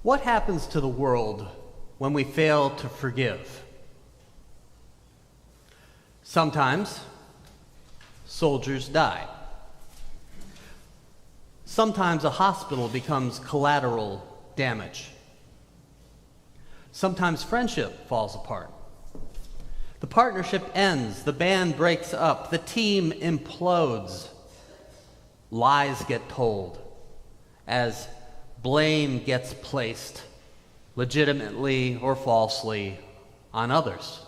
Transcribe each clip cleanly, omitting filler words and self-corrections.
What happens to the world when we fail to forgive? Sometimes soldiers die. Sometimes a hospital becomes collateral damage. Sometimes friendship falls apart. The partnership ends, the band breaks up, the team implodes. Lies get told as blame gets placed, legitimately or falsely, on others.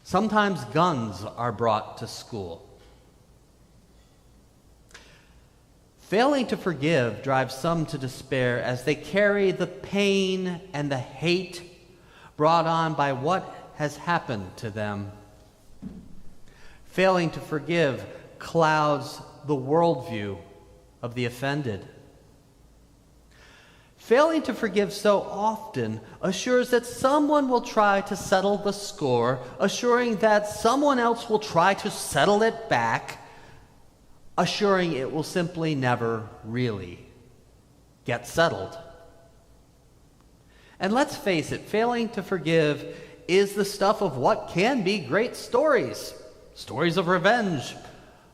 Sometimes guns are brought to school. Failing to forgive drives some to despair as they carry the pain and the hate brought on by what has happened to them. Failing to forgive clouds the worldview of the offended. Failing to forgive so often assures that someone will try to settle the score, assuring that someone else will try to settle it back, assuring it will simply never really get settled. And let's face it, failing to forgive is the stuff of what can be great stories. Stories of revenge.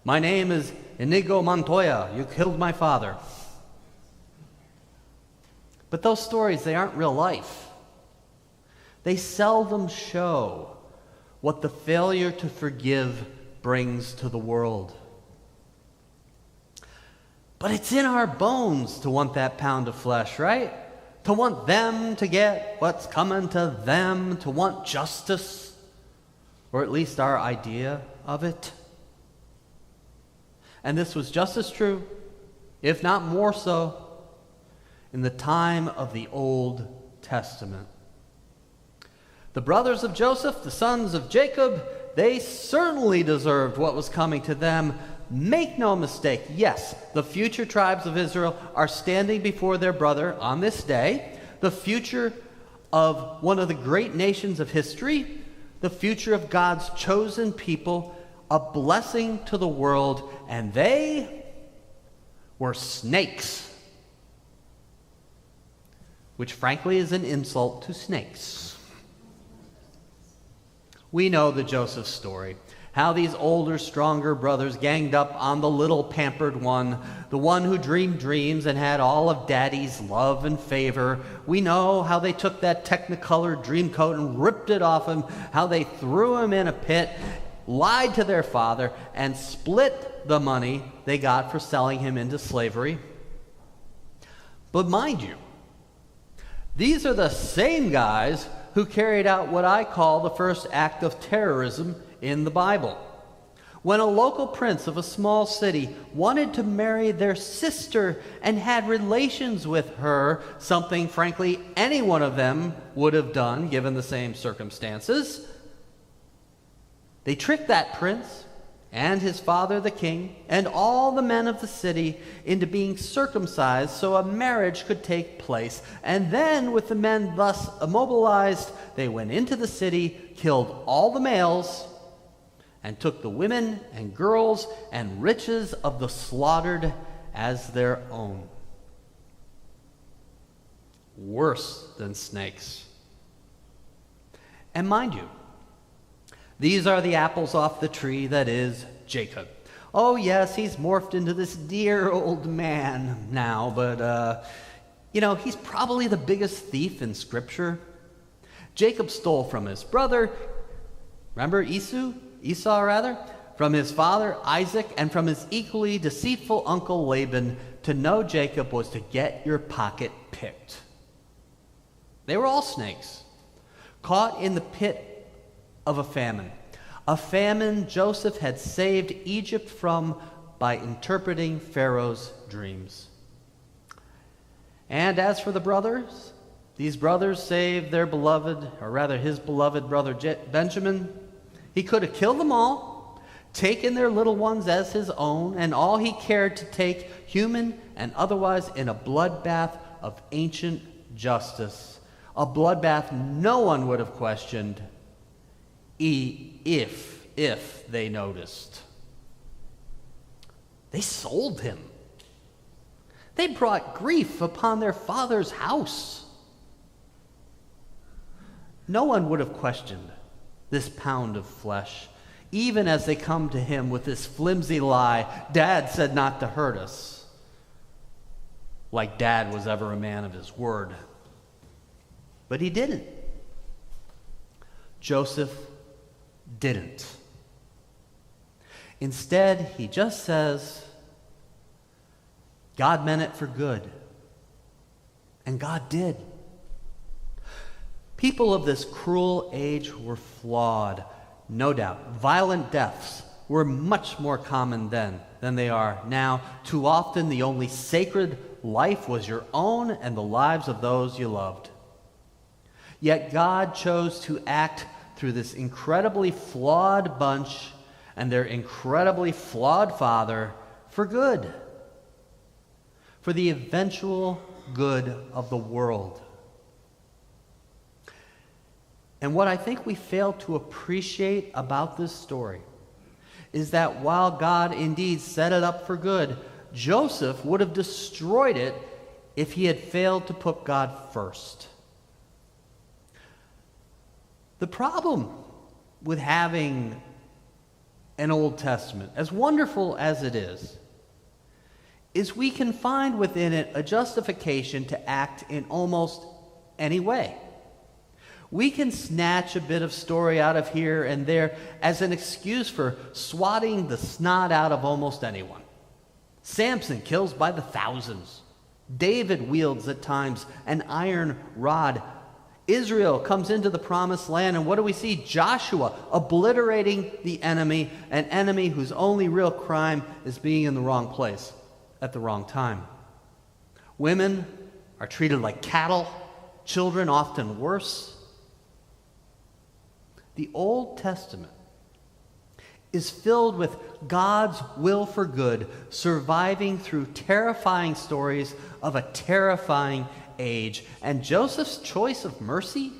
My name is Inigo Montoya. You killed my father. But those stories, they aren't real life. They seldom show what the failure to forgive brings to the world. But it's in our bones to want that pound of flesh, right? To want them to get what's coming to them, to want justice, or at least our idea of it. And this was just as true, if not more so, in the time of the Old Testament. The brothers of Joseph, the sons of Jacob, they certainly deserved what was coming to them. Make no mistake, yes, the future tribes of Israel are standing before their brother on this day, the future of one of the great nations of history, the future of God's chosen people, a blessing to the world, and they were snakes, which frankly is an insult to snakes. We know the Joseph story. How these older, stronger brothers ganged up on the little pampered one, the one who dreamed dreams and had all of daddy's love and favor. We know how they took that technicolor dream coat and ripped it off him, how they threw him in a pit, lied to their father, and split the money they got for selling him into slavery. But mind you, these are the same guys who carried out what I call the first act of terrorism in the Bible. When a local prince of a small city wanted to marry their sister and had relations with her, something frankly any one of them would have done given the same circumstances, they tricked that prince and his father the king and all the men of the city into being circumcised so a marriage could take place. And then, with the men thus immobilized, they went into the city, killed all the males, and took the women and girls and riches of the slaughtered as their own. Worse than snakes. And mind you, these are the apples off the tree that is Jacob. Oh yes, he's morphed into this dear old man now, but he's probably the biggest thief in Scripture. Jacob stole from his brother, remember Esau, from his father Isaac, and from his equally deceitful uncle Laban. To know Jacob was to get your pocket picked. They were all snakes, caught in the pit of a famine Joseph had saved Egypt from by interpreting Pharaoh's dreams. And as for the brothers, these brothers saved their beloved, or rather his beloved brother Benjamin. He could have killed them all, taken their little ones as his own, and all he cared to take, human and otherwise, in a bloodbath of ancient justice. A bloodbath no one would have questioned if they noticed. They sold him. They brought grief upon their father's house. No one would have questioned this pound of flesh, even as they come to him with this flimsy lie, Dad said not to hurt us. Like Dad was ever a man of his word. But he didn't. Joseph didn't. Instead, he just says, God meant it for good. And God did. People of this cruel age were flawed, no doubt. Violent deaths were much more common then than they are now. Too often, the only sacred life was your own and the lives of those you loved. Yet God chose to act through this incredibly flawed bunch and their incredibly flawed father for good, for the eventual good of the world. And what I think we fail to appreciate about this story is that while God indeed set it up for good, Joseph would have destroyed it if he had failed to put God first. The problem with having an Old Testament, as wonderful as it is we can find within it a justification to act in almost any way. We can snatch a bit of story out of here and there as an excuse for swatting the snot out of almost anyone. Samson kills by the thousands. David wields at times an iron rod. Israel comes into the promised land, and what do we see? Joshua obliterating the enemy, an enemy whose only real crime is being in the wrong place at the wrong time. Women are treated like cattle, children often worse. The Old Testament is filled with God's will for good, surviving through terrifying stories of a terrifying age. And Joseph's choice of mercy,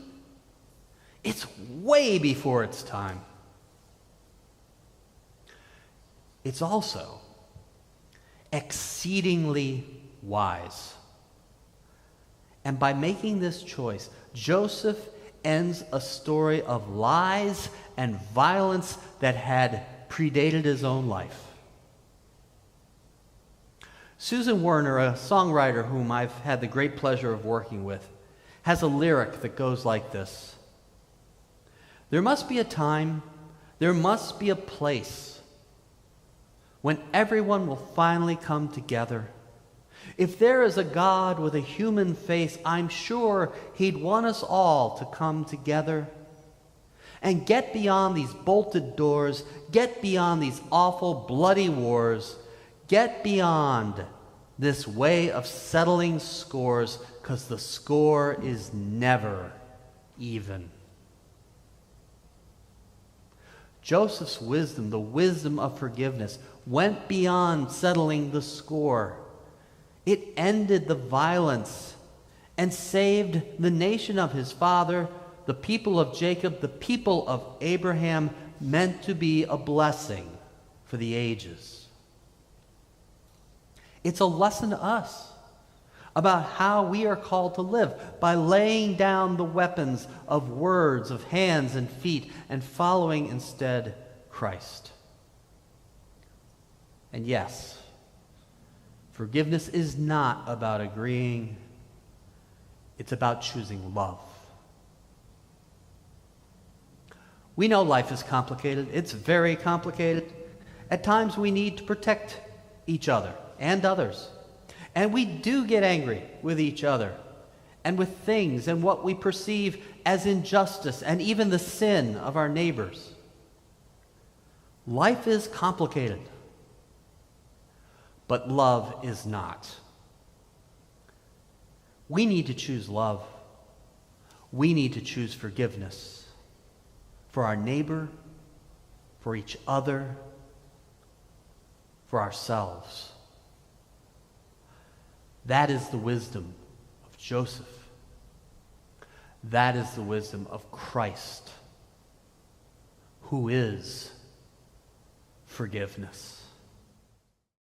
it's way before its time. It's also exceedingly wise. And by making this choice, Joseph ends a story of lies and violence that had predated his own life. Susan Werner, a songwriter whom I've had the great pleasure of working with, has a lyric that goes like this: there must be a time, there must be a place when everyone will finally come together. If there is a God with a human face, I'm sure he'd want us all to come together and get beyond these bolted doors, get beyond these awful bloody wars, get beyond this way of settling scores, because the score is never even. Joseph's wisdom, the wisdom of forgiveness, went beyond settling the score. It ended the violence and saved the nation of his father, the people of Jacob, the people of Abraham, meant to be a blessing for the ages. It's a lesson to us about how we are called to live by laying down the weapons of words, of hands and feet, and following instead Christ. And yes, forgiveness is not about agreeing. It's about choosing love. We know life is complicated. It's very complicated. At times we need to protect each other and others. And we do get angry with each other and with things and what we perceive as injustice and even the sin of our neighbors. Life is complicated. But love is not. We need to choose love. We need to choose forgiveness for our neighbor, for each other, for ourselves. That is the wisdom of Joseph. That is the wisdom of Christ, who is forgiveness.